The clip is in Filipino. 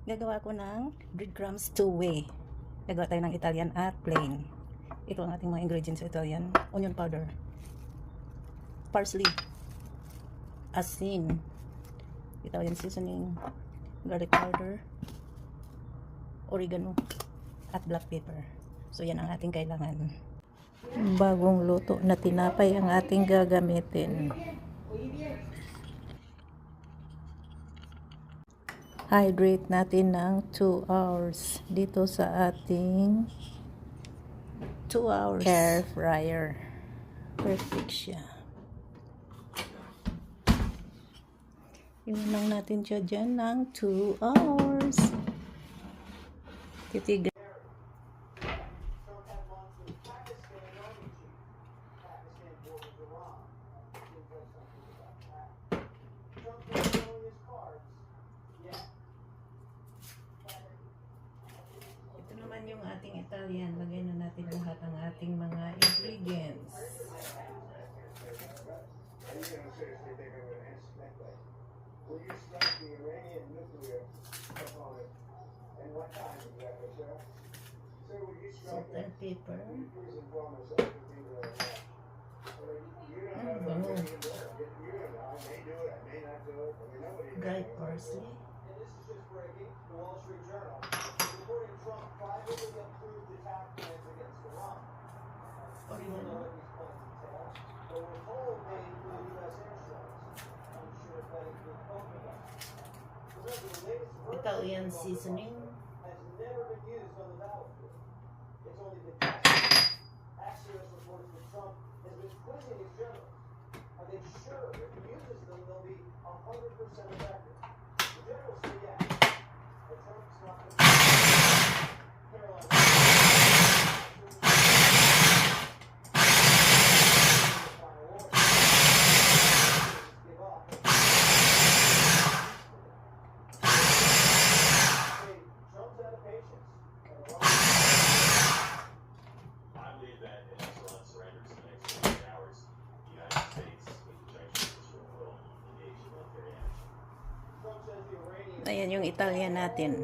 Gagawa ko ng breadcrumbs two-way. Gagawa tayo ng Italian at plain. Ito ang ating mga ingredients sa Italian. Onion powder, parsley, asin, Italian seasoning, garlic powder, oregano, at black pepper. So yan ang ating kailangan. Bagong luto na tinapay ang ating gagamitin. Hydrate natin ng 2 hours dito sa ating 2 hours air fryer. Perfect siya. Iwan lang natin siya dyan ng 2 hours. Titigan. Yung ating Italian, lagay na natin lahat ang ating mga ingredients. Salt and pepper. Bango. Dried parsley. Wall Street Journal reporting Trump privately approved attack plans against Iran. We don't know what these plans entail, but we're told they include U.S. airstrikes. I'm sure if that includes both of us. Remember, the latest Italian seasoning has never been used on the battlefield. It's only been tested. Axios reports that Trump has been quizzing his generals. Are they sure if he uses them, they'll be 100% effective? The generals say yes. Ayan yung Italian natin.